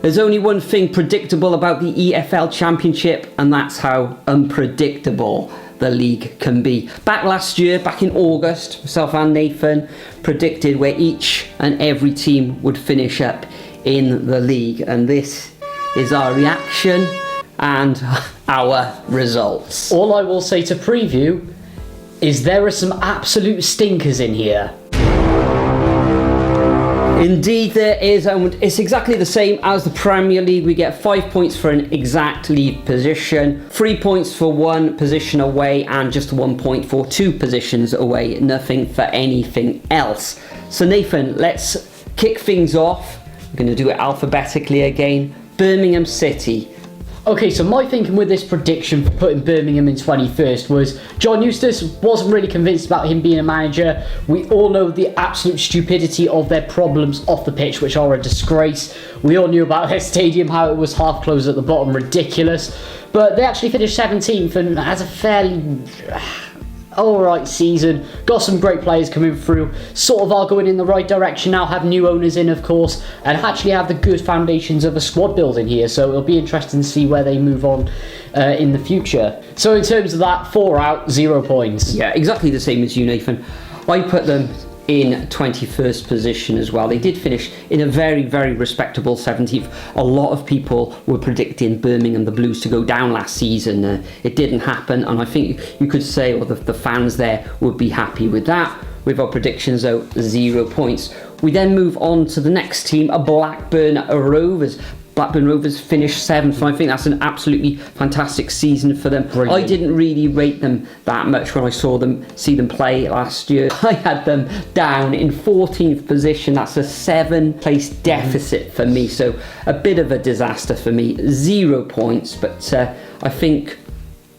There's only one thing predictable about the EFL Championship, and that's how unpredictable the league can be. Back last year, back in August, myself and Nathan predicted where each and every team would finish up in the league, and this is our reaction and our results. All I will say to preview is there are some absolute stinkers in here. Indeed there is, and it's exactly the same as the Premier League. We get 5 points for an exact league position, 3 points for one position away, and just 1 point for two positions away, nothing for anything else. So Nathan, let's kick things off. We're going to do it alphabetically again. Birmingham City. Okay, so my thinking with this prediction for putting Birmingham in 21st was John Eustace wasn't really convinced about him being a manager. We all know the absolute stupidity of their problems off the pitch, which are a disgrace. We all knew about their stadium, how it was half closed at the bottom, ridiculous. But they actually finished 17th and has a fairly alright season. Got some great players coming through, sort of are going in the right direction now, have new owners in of course, and actually have the good foundations of a squad building here, so it'll be interesting to see where they move on in the future. So in terms of that, 4 out, 0 points. Yeah, exactly the same as you, Nathan. I put them in 21st position as well. They did finish in a very, very respectable 17th. A lot of people were predicting Birmingham the Blues to go down last season. It didn't happen, and I think you could say, or the fans there would be happy with that. With our predictions though, 0 points. We then move on to the next team, Blackburn Rovers. Blackburn Rovers finished 7th, and I think that's an absolutely fantastic season for them. Brilliant. I didn't really rate them that much when I see them play last year. I had them down in 14th position. That's a 7-place deficit for me, so a bit of a disaster for me. 0 points, but I think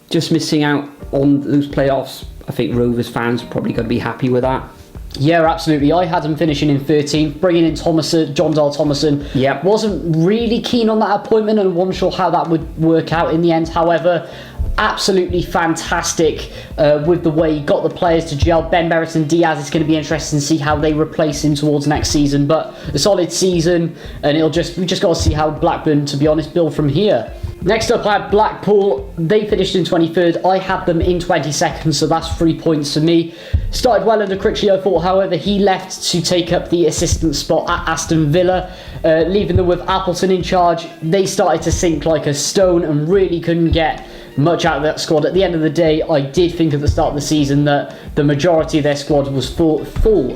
just missing out on those playoffs, I think Rovers fans are probably going to be happy with that. Yeah, absolutely. I had him finishing in 13th, bringing in John Dahl Thomason. Yep. Wasn't really keen on that appointment and wasn't sure how that would work out in the end. However, absolutely fantastic with the way he got the players to gel. Ben Berrett Diaz, it's going to be interesting to see how they replace him towards next season. But a solid season, and we just got to see how Blackburn, to be honest, build from here. Next up, I had Blackpool. They finished in 23rd. I had them in 22nd, so that's 3 points for me. Started well under Critchley, I thought. However, he left to take up the assistant spot at Aston Villa, leaving them with Appleton in charge. They started to sink like a stone and really couldn't get much out of that squad. At the end of the day, I did think at the start of the season that the majority of their squad was full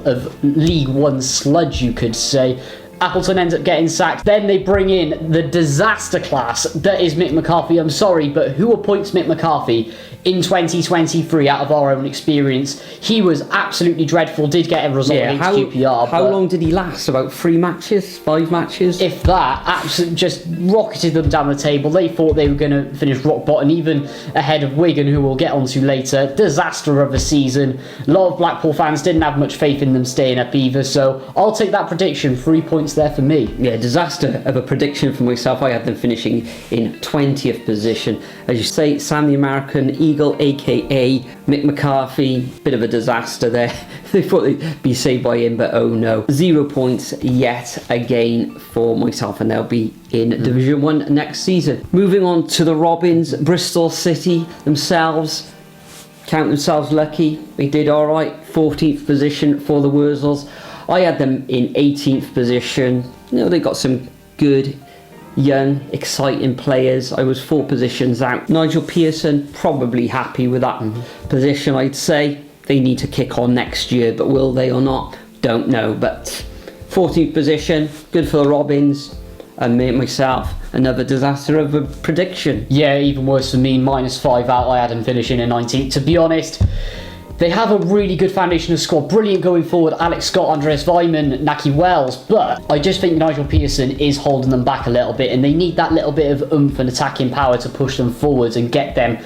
of League One sludge, you could say. Appleton ends up getting sacked. Then they bring in the disaster class that is Mick McCarthy. I'm sorry, but who appoints Mick McCarthy in 2023 out of our own experience? He was absolutely dreadful. Did get a result against QPR. How long did he last? About 3 matches? 5 matches? If that, absolutely just rocketed them down the table. They thought they were going to finish rock bottom, even ahead of Wigan, who we'll get onto later. Disaster of a season. A lot of Blackpool fans didn't have much faith in them staying up either, so I'll take that prediction. 3 points there for me. Yeah, disaster of a prediction for myself. I had them finishing in 20th position. As you say, Sam the American Eagle, aka Mick McCarthy, bit of a disaster there. They thought they'd be saved by him, but oh no. 0 points yet again for myself, and they'll be in Division 1 next season. Moving on to the Robins, Bristol City themselves count themselves lucky. They did alright. 14th position for the Wurzels. I had them in 18th position. You know, they got some good, young, exciting players. I was 4 positions out. Nigel Pearson, probably happy with that position, I'd say. They need to kick on next year, but will they or not? Don't know. But 14th position, good for the Robins. And me, myself, another disaster of a prediction. Yeah, even worse for me, -5 out. I had them finishing in 19th. To be honest, they have a really good foundation of squad, brilliant going forward. Alex Scott, Andreas Weimann, Naki Wells, but I just think Nigel Pearson is holding them back a little bit, and they need that little bit of oomph and attacking power to push them forwards and get them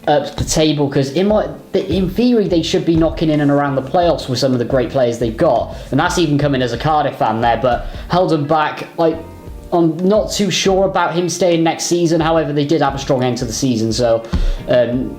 up the table, because in theory they should be knocking in and around the playoffs with some of the great players they've got, and that's even coming as a Cardiff fan there, but held them back. I'm not too sure about him staying next season. However, they did have a strong end to the season, so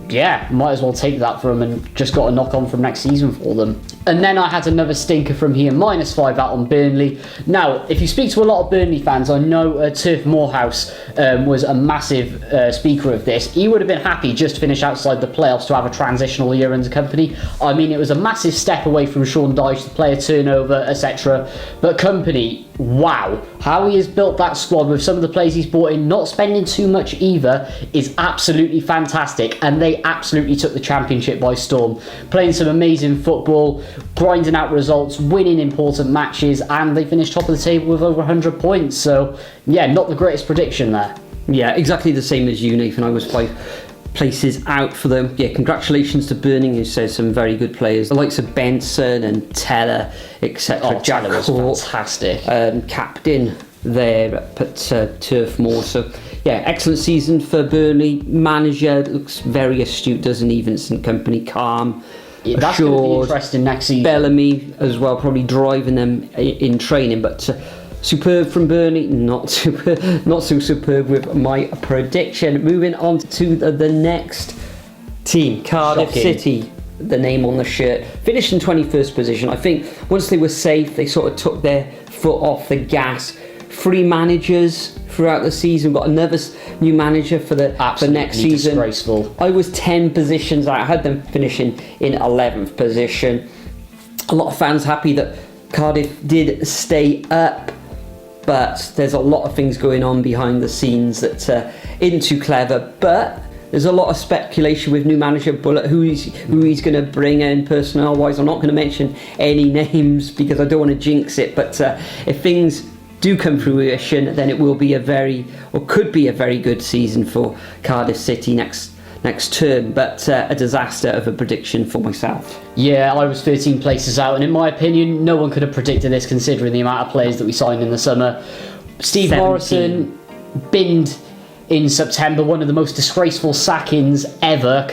yeah, might as well take that for them and just got a knock on from next season for them. And then I had another stinker from here, -5 out on Burnley. Now, if you speak to a lot of Burnley fans, I know Turf Moorhouse was a massive speaker of this. He would have been happy just to finish outside the playoffs to have a transitional year under Company. I mean, it was a massive step away from Sean Dyche, the player turnover, etc. But Company, wow, how he has built that squad with some of the players he's brought in, not spending too much either, is absolutely fantastic. And they absolutely took the Championship by storm, playing some amazing football, grinding out results, winning important matches, and they finished top of the table with over 100 points. So yeah, not the greatest prediction there. Yeah, exactly the same as you, Nathan. I was 5 places out for them. Yeah, congratulations to Birmingham, who says some very good players, the likes of Benson and Teller, etc. Jack Teller was Court, fantastic. Captain there at Turf Moor. So yeah, excellent season for Burnley. Manager looks very astute, doesn't he? Vincent Kompany, calm, Yeah, that's going to be interesting next season. Bellamy as well, probably driving them in training, but superb from Burnley, not so superb with my prediction. Moving on to the next team, Cardiff City, the name on the shirt, finished in 21st position. I think once they were safe, they sort of took their foot off the gas. 3 managers throughout the season. Got another new manager for next season. Disgraceful. I was 10 positions out. I had them finishing in 11th position. A lot of fans happy that Cardiff did stay up, but there's a lot of things going on behind the scenes that isn't too clever. But there's a lot of speculation with new manager Bullet, who he's going to bring in personnel-wise. I'm not going to mention any names because I don't want to jinx it. But if things do come to fruition, then it will be could be a very good season for Cardiff City next term, but a disaster of a prediction for myself. Yeah, I was 13 places out, and in my opinion, no one could have predicted this considering the amount of players that we signed in the summer. Steve 17. Morrison binned in September, one of the most disgraceful sackings ever,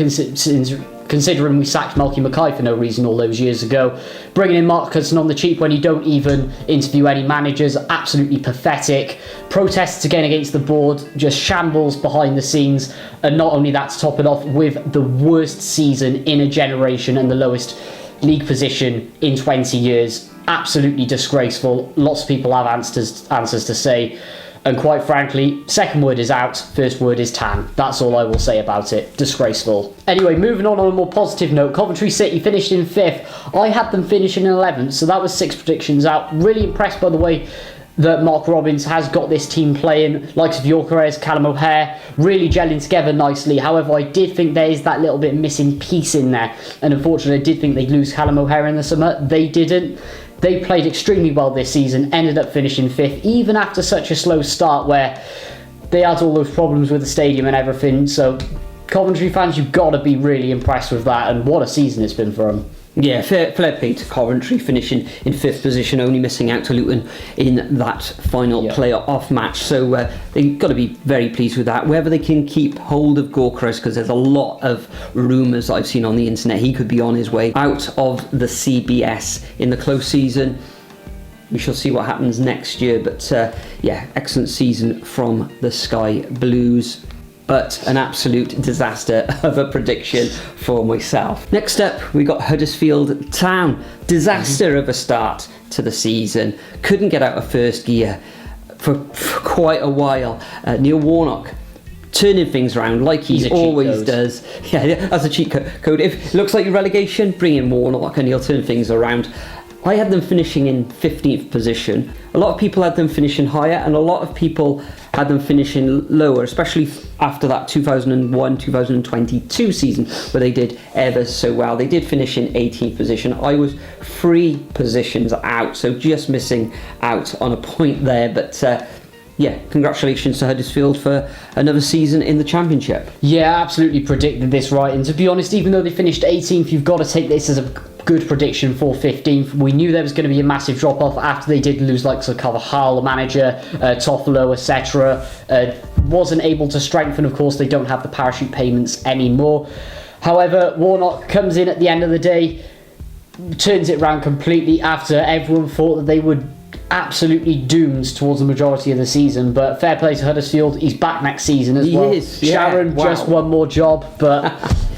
considering we sacked Malky Mackay for no reason all those years ago. Bringing in Mark Hudson on the cheap when you don't even interview any managers, absolutely pathetic. Protests again against the board, just shambles behind the scenes. And not only that, to top it off with the worst season in a generation and the lowest league position in 20 years. Absolutely disgraceful. Lots of people have answers to say. And quite frankly, second word is out, first word is tan. That's all I will say about it. Disgraceful. Anyway, moving on a more positive note, Coventry City finished in 5th. I had them finishing in 11th, so that was 6 predictions out. Really impressed by the way that Mark Robbins has got this team playing, likes of Yorkeres, Callum O'Hare, really gelling together nicely. However, I did think there is that little bit missing piece in there, and unfortunately I did think they'd lose Callum O'Hare in the summer. They didn't. They played extremely well this season, ended up finishing 5th, even after such a slow start where they had all those problems with the stadium and everything. So Coventry fans, you've got to be really impressed with that, and what a season it's been for them. Yeah, fair play to Coventry, finishing in 5th position, only missing out to Luton in that final playoff match. So they've got to be very pleased with that. Whether they can keep hold of Gorkras, because there's a lot of rumours I've seen on the internet, he could be on his way out of the CBS in the close season. We shall see what happens next year. But yeah, excellent season from the Sky Blues. But an absolute disaster of a prediction for myself. Next up, we got Huddersfield Town. Disaster of a start to the season. Couldn't get out of first gear for quite a while. Neil Warnock turning things around like he always does. Yeah, that's a cheat code. If it looks like your relegation, bring in Warnock and he'll turn things around. I had them finishing in 15th position. A lot of people had them finishing higher, and a lot of people had them finishing lower, especially after that 2001-2022 season where they did ever so well. They did finish in 18th position. I was 3 positions out, so just missing out on a point there. But yeah, congratulations to Huddersfield for another season in the Championship. Yeah, absolutely predicted this right. And to be honest, even though they finished 18th, you've got to take this as a good prediction for 15th. We knew there was going to be a massive drop-off after they did lose like Carvajal, the manager, Toffolo, etc. Wasn't able to strengthen. Of course, they don't have the parachute payments anymore. However, Warnock comes in at the end of the day, turns it around completely after everyone thought that they would absolutely doomed towards the majority of the season. But fair play to Huddersfield, he's back next season as well. He is, yeah. Sharon, just one more job, but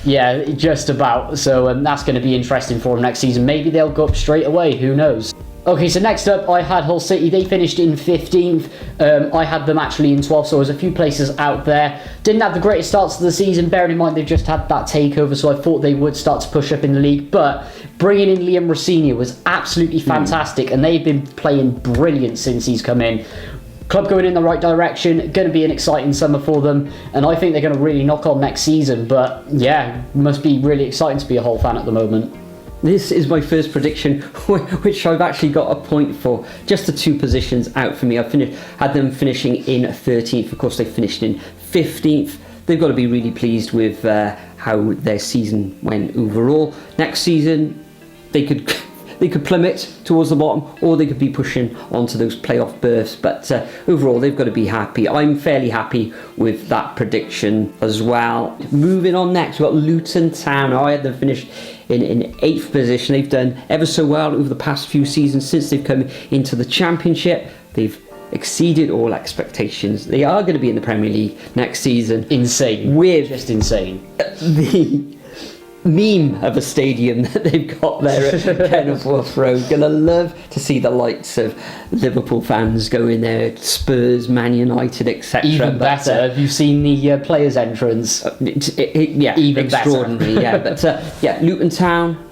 Yeah, just about. So that's going to be interesting for them next season. Maybe they'll go up straight away. Who knows? Okay, so next up, I had Hull City. They finished in 15th. I had them actually in 12th, so there's a few places out there. Didn't have the greatest starts to the season, bearing in mind they've just had that takeover, so I thought they would start to push up in the league. But bringing in Liam Rossini was absolutely fantastic, and they've been playing brilliant since he's come in. Club going in the right direction, going to be an exciting summer for them, and I think they're going to really knock on next season. But yeah, must be really exciting to be a Hull fan at the moment. This is my first prediction, which I've actually got a point for. Just the 2 positions out for me. Had them finishing in 13th. Of course, they finished in 15th. They've got to be really pleased with how their season went overall. Next season, they could plummet towards the bottom, or they could be pushing onto those playoff berths. But overall, they've got to be happy. I'm fairly happy with that prediction as well. Moving on next, we've got Luton Town. I had them finished in 8th position. They've done ever so well over the past few seasons since they've come into the Championship. They've exceeded all expectations. They are going to be in the Premier League next season. Insane. Just insane. The meme of a stadium that they've got there at Kenilworth Road. Gonna love to see the likes of Liverpool fans go in there, Spurs, Man United, etc. Even better. Have you seen the players' entrance? Yeah, even extraordinary. Better. Yeah, but yeah, Luton Town.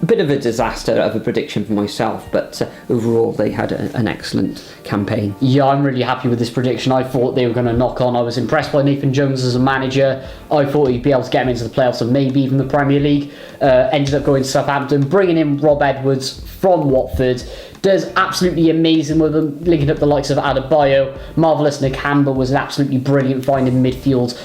A bit of a disaster of a prediction for myself, but overall they had an excellent campaign. Yeah, I'm really happy with this prediction. I thought they were going to knock on. I was impressed by Nathan Jones as a manager. I thought he'd be able to get them into the playoffs and maybe even the Premier League. Ended up going to Southampton, bringing in Rob Edwards from Watford. Does absolutely amazing with them, linking up the likes of Adebayo. Marvellous Nakamba was absolutely brilliant finding midfield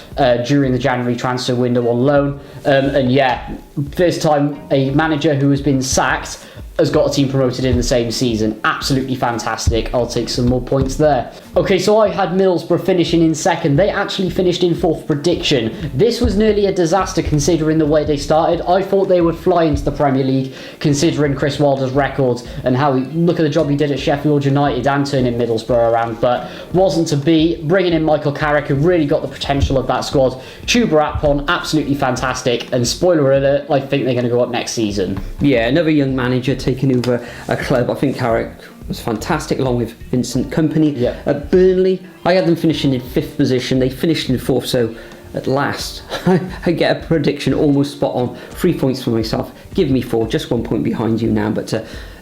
during the January transfer window on loan. And yeah, first time a manager who has been sacked has got a team promoted in the same season. Absolutely fantastic. I'll take some more points there. Okay, so I had Middlesbrough finishing in 2nd. They actually finished in 4th prediction. This was nearly a disaster considering the way they started. I thought they would fly into the Premier League considering Chris Wilder's records and how look at the job he did at Sheffield United and turning Middlesbrough around, but wasn't to be. Bringing in Michael Carrick, who really got the potential of that squad. Chuba Akpom, absolutely fantastic. And spoiler alert, I think they're going to go up next season. Yeah, another young manager taking over a club. I think Carrick was fantastic along with Vincent Kompany. Yeah. At Burnley, I had them finishing in 5th position. They finished in 4th, so at last I get a prediction almost spot on. 3 points for myself. Give me 4, just 1 point behind you now, but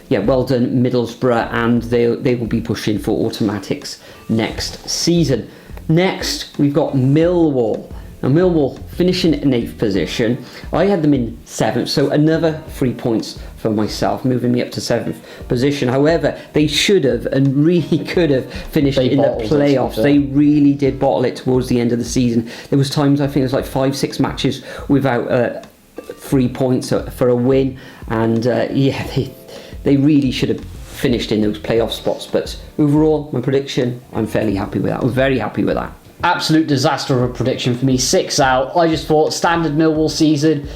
yeah, well done Middlesbrough, and they will be pushing for automatics next season. Next, we've got Millwall. Now Millwall finishing in 8th position. I had them in 7th, so another 3 points for myself, moving me up to 7th position. However, they should have and really could have finished in the playoffs. They really did bottle it towards the end of the season. There was times, I think it was like 5-6 matches without 3 points for a win, and yeah, they really should have finished in those playoff spots. But overall, my prediction, I'm fairly happy with that. I'm very happy with that. Absolute disaster of a prediction for me. 6 out. I just thought standard Millwall season,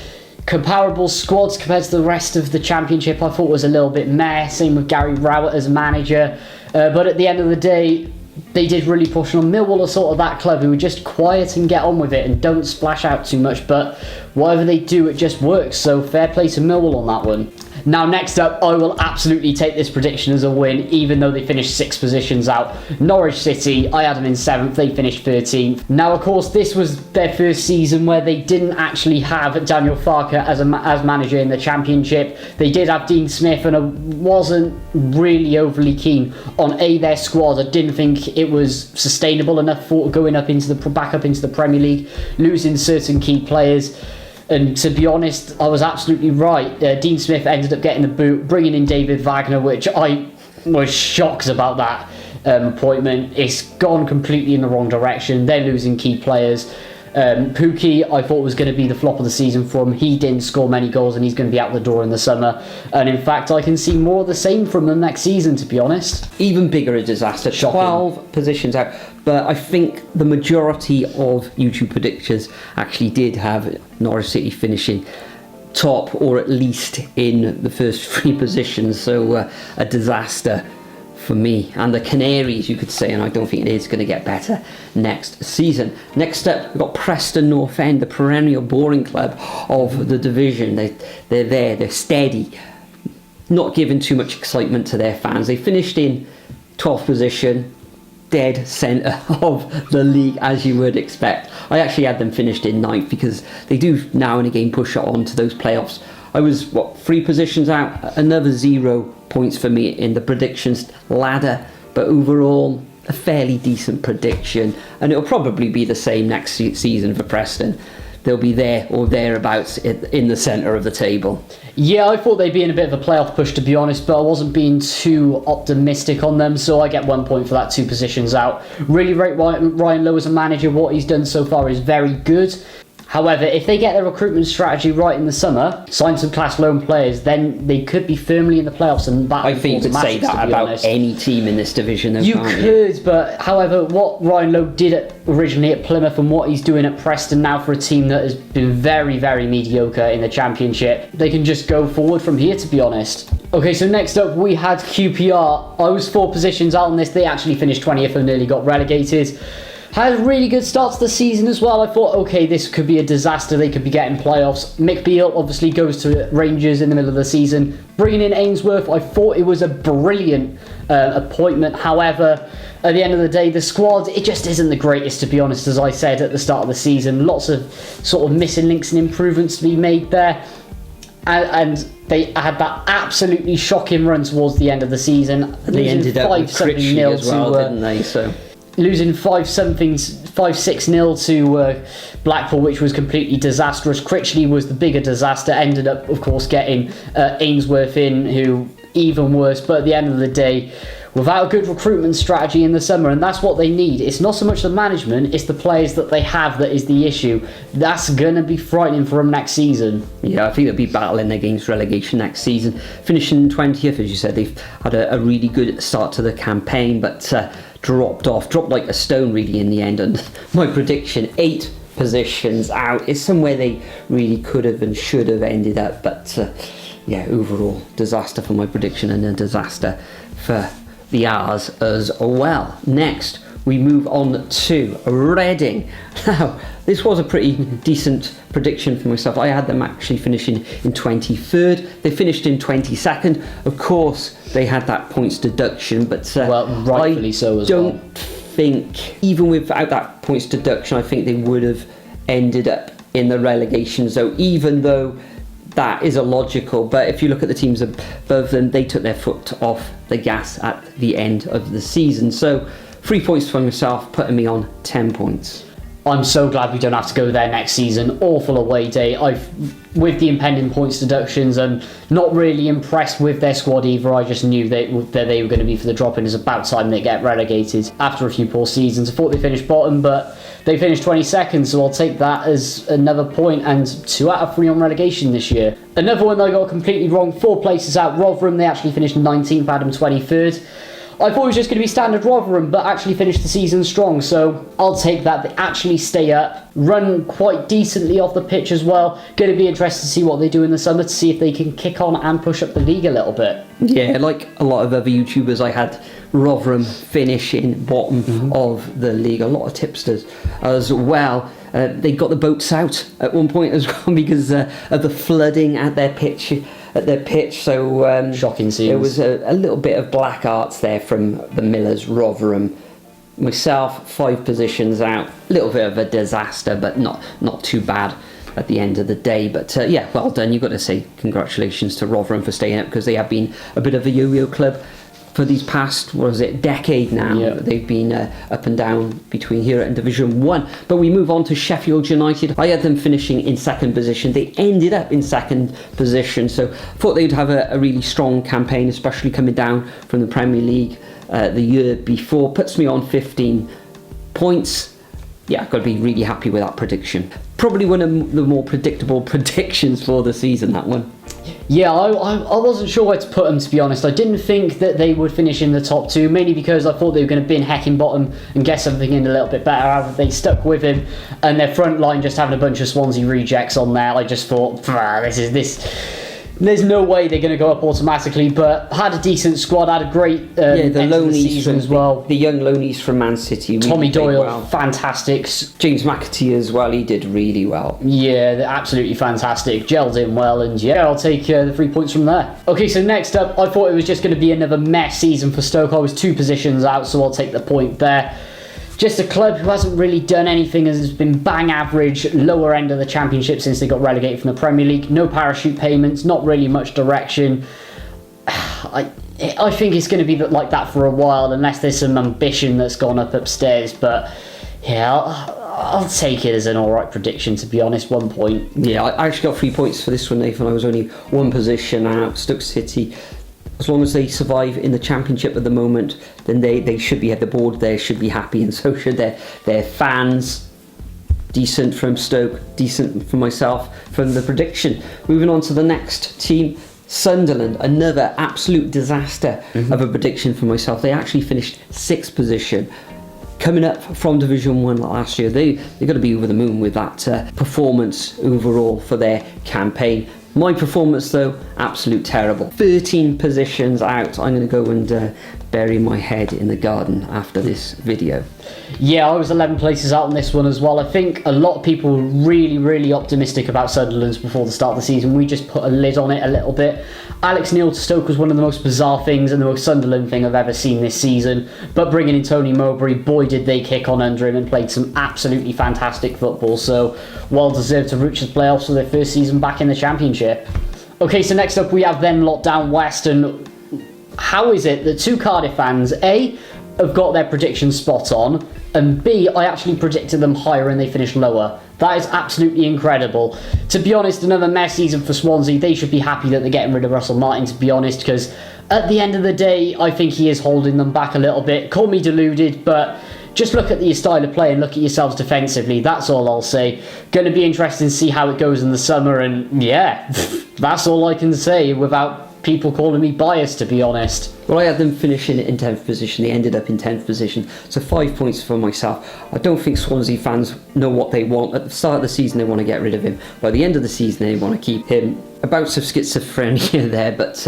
comparable squads compared to the rest of the Championship, I thought was a little bit meh. Same with Gary Rowett as manager. But at the end of the day, they did really push on. Millwall are sort of that club who would just quiet and get on with it and don't splash out too much. But whatever they do, it just works. So fair play to Millwall on that one. Now, next up, I will absolutely take this prediction as a win, even though they finished 6 positions out. Norwich City, I had them in 7th, they finished 13th. Now, of course, this was their first season where they didn't actually have Daniel Farke as manager in the Championship. They did have Dean Smith, and I wasn't really overly keen on their squad. I didn't think it was sustainable enough for going back up into the Premier League, losing certain key players. And to be honest, I was absolutely right. Dean Smith ended up getting the boot, bringing in David Wagner, which I was shocked about that appointment. It's gone completely in the wrong direction. They're losing key players. Pookie, I thought was going to be the flop of the season for him. He didn't score many goals and he's going to be out the door in the summer. And in fact, I can see more of the same from them next season, to be honest. Even bigger a disaster. Shocking. 12 positions out. But I think the majority of YouTube predictors actually did have Norwich City finishing top or at least in the first 3 positions. So a disaster for me and the Canaries, you could say, and I don't think it is going to get better next season. Next up, we've got Preston North End, the perennial boring club of the division. They're there, they're steady, not giving too much excitement to their fans. They finished in 12th position, dead centre of the league, as you would expect. I actually had them finished in 9th because they do now and again push it on to those playoffs. I was, 3 positions out, another 0 points for me in the predictions ladder, but overall a fairly decent prediction, and it'll probably be the same next season for Preston. They'll be there or thereabouts in the centre of the table. Yeah, I thought they'd be in a bit of a playoff push, to be honest, but I wasn't being too optimistic on them, so I get 1 point for that, 2 positions out. Really rate Ryan Lowe as a manager. What he's done so far is very good. However, if they get their recruitment strategy right in the summer, sign some class loan players, then they could be firmly in the playoffs. And I think you could say that about any team in this division, though, you could, but however, what Ryan Lowe did originally at Plymouth and what he's doing at Preston now for a team that has been very, very mediocre in the Championship, they can just go forward from here, to be honest. Okay, so next up we had QPR. I was 4 positions out on this. They actually finished 20th and nearly got relegated. Had a really good start to the season as well. I thought, okay, this could be a disaster. They could be getting playoffs. Mick Beale obviously goes to Rangers in the middle of the season. Bringing in Ainsworth, I thought it was a brilliant appointment. However, at the end of the day, the squad, it just isn't the greatest, to be honest, as I said at the start of the season. Lots of sort of missing links and improvements to be made there. And they had that absolutely shocking run towards the end of the season. They ended up with Critchley as well, didn't they? So losing 5-6-0 to Blackpool, which was completely disastrous. Critchley was the bigger disaster. Ended up, of course, getting Ainsworth in, who even worse. But at the end of the day, without a good recruitment strategy in the summer, and that's what they need. It's not so much the management, it's the players that they have that is the issue. That's going to be frightening for them next season. Yeah, I think they'll be battling against relegation next season. Finishing 20th, as you said, they've had a really good start to the campaign, but dropped like a stone really in the end. And my prediction, 8 positions out, is somewhere they really could have and should have ended up. But yeah, overall disaster for my prediction and a disaster for the R's as well. Next, we move on to Reading. Now, this was a pretty decent prediction for myself. I had them actually finishing in 23rd. They finished in 22nd. Of course, they had that points deduction, but well, rightfully so as well. I don't think, even without that points deduction, I think they would have ended up in the relegation zone, even though that is illogical. But if you look at the teams above them, they took their foot off the gas at the end of the season. So 3 points for myself, putting me on 10 points. I'm so glad we don't have to go there next season. Awful away day. With the impending points deductions, and not really impressed with their squad either. I just knew that they were going to be for the drop-in. It's about time they get relegated after a few poor seasons. I thought they finished bottom, but they finished 22nd, so I'll take that as another point, and 2 out of 3 on relegation this year. Another one that I got completely wrong, 4 places out. Rotherham, they actually finished 19th, had them 23rd. I thought it was just going to be standard Rotherham, but actually finished the season strong, so I'll take that. They actually stay up, run quite decently off the pitch as well. Going to be interested to see what they do in the summer, to see if they can kick on and push up the league a little bit. Yeah, like a lot of other YouTubers, I had Rotherham finishing bottom of the league. A lot of tipsters as well. They got the boats out at one point as well because of the flooding at their pitch. So shocking scenes. There was a little bit of black arts there from the Millers. Rotherham. Myself, 5 positions out. A little bit of a disaster, but not too bad at the end of the day. But yeah, well done. You've got to say congratulations to Rotherham for staying up, because they have been a bit of a yo-yo club for these past, decade now. Yeah. They've been up and down between here and Division 1. But we move on to Sheffield United. I had them finishing in 2nd position. They ended up in 2nd position, so thought they'd have a really strong campaign, especially coming down from the Premier League the year before. Puts me on 15 points. Yeah, I've got to be really happy with that prediction. Probably one of the more predictable predictions for the season, that one. Yeah, I wasn't sure where to put them, to be honest. I didn't think that they would finish in the top 2, mainly because I thought they were going to bin Hecking bottom and get something in a little bit better. However, they stuck with him, and their front line just having a bunch of Swansea rejects on there. I just thought, this there's no way they're going to go up automatically, but had a decent squad, had a great the end to the loanies season from as well. the young loanies from Man City. Really Tommy played Doyle, well. fantastic. James McAtee as well. He did really well. Yeah, they're absolutely fantastic. Gelled in well, and yeah, I'll take the 3 points from there. Okay, so next up, I thought it was just going to be another mess season for Stoke. I was 2 positions out, so I'll take the point there. Just a club who hasn't really done anything, has been bang average, lower end of the Championship since they got relegated from the Premier League. No parachute payments, not really much direction. I think it's going to be like that for a while, unless there's some ambition that's gone up upstairs. But yeah, I'll take it as an alright prediction, to be honest. 1 point. Yeah, I actually got 3 points for this one, Nathan. I was only 1 position out. Stoke City, as long as they survive in the Championship at the moment, then they should be at the board there, should be happy, and so should their fans. Decent from Stoke, decent from myself from the prediction. Moving on to the next team, Sunderland, another absolute disaster of a prediction for myself. They actually finished 6th position. Coming up from Division 1 last year, they got to be over the moon with that performance overall for their campaign. My performance, though, absolute terrible. 13 positions out. I'm going to go and bury my head in the garden after this video. Yeah, I was 11 places out on this one as well. I think a lot of people were really optimistic about Sunderland's before the start of the season. We just put a lid on it a little bit. Alex Neil to Stoke was one of the most bizarre things and the most Sunderland thing I've ever seen this season. But bringing in Tony Mowbray, boy did they kick on under him and played some absolutely fantastic football. So well deserved to reach the playoffs for their first season back in the Championship. Okay, so next up we have then lot down west, and how is it that 2 Cardiff fans, A, have got their predictions spot on, and B, I actually predicted them higher and they finished lower. That is absolutely incredible. To be honest, another mess season for Swansea. They should be happy that they're getting rid of Russell Martin, to be honest, because at the end of the day, I think he is holding them back a little bit. Call me deluded, but just look at your style of play and look at yourselves defensively. That's all I'll say. Going to be interesting to see how it goes in the summer, and yeah, that's all I can say without people calling me biased, to be honest. Well, I had them finishing in 10th position. They ended up in 10th position, so 5 points for myself. I don't think Swansea fans know what they want. At the start of the season, they want to get rid of him. By the end of the season, they want to keep him. Bouts of schizophrenia there, but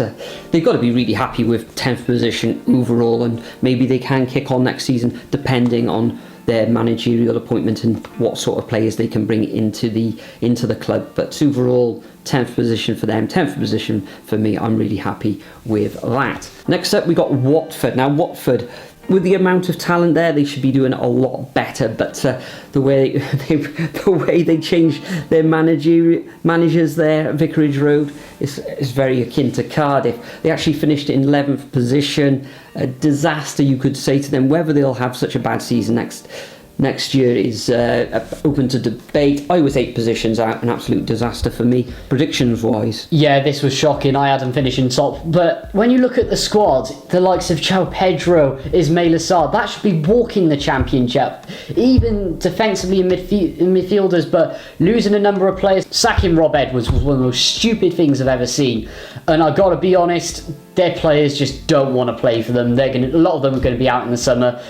they've got to be really happy with 10th position overall, and maybe they can kick on next season, depending on their managerial appointment and what sort of players they can bring into the club. But overall, 10th position for them, 10th position for me. I'm really happy with that. Next up, we got Watford. Now, Watford, with the amount of talent there, they should be doing a lot better. But the way they changed their managers there at Vicarage Road is very akin to Cardiff. They actually finished in 11th position. A disaster, you could say to them. Whether they'll have such a bad season next year is open to debate. I was 8 positions out, an absolute disaster for me, predictions wise. Yeah, this was shocking. I had them finishing top. But when you look at the squad, the likes of João Pedro, Ismail Assar, that should be walking the Championship. Even defensively in midfielders, but losing a number of players. Sacking Rob Edwards was one of the most stupid things I've ever seen. And I've got to be honest, their players just don't want to play for them. A lot of them are going to be out in the summer.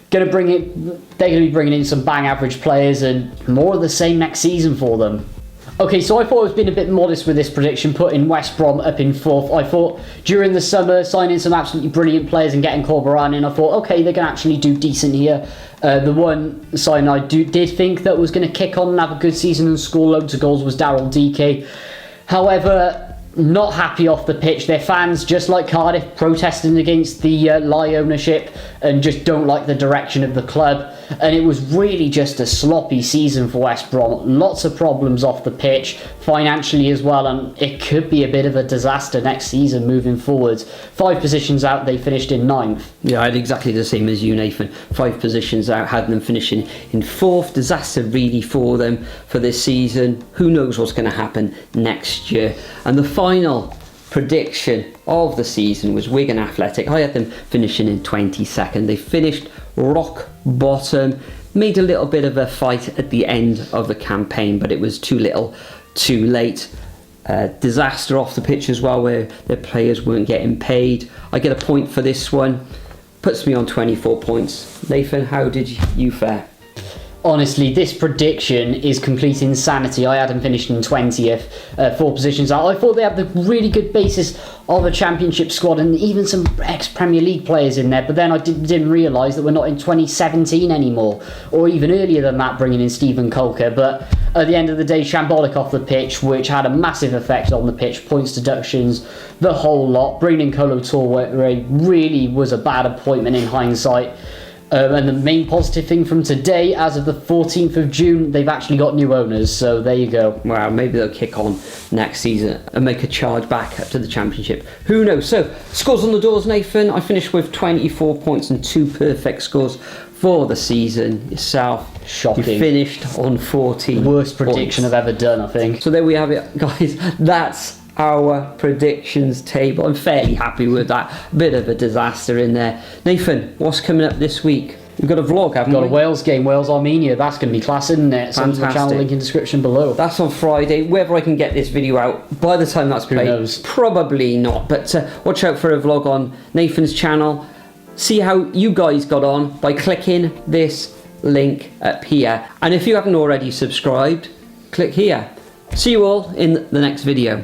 They're going to be bringing in some bang average players and more of the same next season for them. Okay, so I thought I was being a bit modest with this prediction, putting West Brom up in 4th. I thought during the summer, signing some absolutely brilliant players and getting Corberan in, I thought, okay, they can actually do decent here. The one sign I did think that was going to kick on and have a good season and score loads of goals was Daryl DK. However, not happy off the pitch. Their fans, just like Cardiff, protesting against the Lie ownership and just don't like the direction of the club. And it was really just a sloppy season for West Brom. Lots of problems off the pitch, financially as well, and it could be a bit of a disaster next season moving forward. 5 positions out, they finished in 9th. Yeah, I had exactly the same as you, Nathan. 5 positions out, had them finishing in 4th. Disaster really for them for this season. Who knows what's going to happen next year. And the final prediction of the season was Wigan Athletic. I had them finishing in 22nd. They finished rock bottom, made a little bit of a fight at the end of the campaign, but it was too little too late. Disaster off the pitch as well, where their players weren't getting paid. I get a point for this one, puts me on 24 points. Nathan, how did you fare? Honestly, this prediction is complete insanity. I had them finishing in 20th, 4 positions out. I thought they had the really good basis of a championship squad and even some ex-Premier League players in there, but then I didn't realise that we're not in 2017 anymore, or even earlier than that, bringing in Stephen Colker. But at the end of the day, shambolic off the pitch, which had a massive effect on the pitch, points deductions, the whole lot. Bringing in Kolo Toure really was a bad appointment in hindsight. And the main positive thing from today, as of the 14th of June, they've actually got new owners, so there you go. Wow, maybe they'll kick on next season and make a charge back up to the Championship. Who knows? So, scores on the doors, Nathan. I finished with 24 points and 2 perfect scores for the season. Yourself, shocking. You finished on 14 Worst prediction points. I've ever done, I think. So there we have it, guys. That's our predictions table. I'm fairly happy with that. Bit of a disaster in there. Nathan, what's coming up this week? We've got a vlog, haven't we? Got a Wales game, Wales-Armenia. That's going to be class, isn't it? Send to the channel link in the description below. That's on Friday. Whether I can get this video out by the time that's played, knows? Probably not. But watch out for a vlog on Nathan's channel. See how you guys got on by clicking this link up here. And if you haven't already subscribed, click here. See you all in the next video.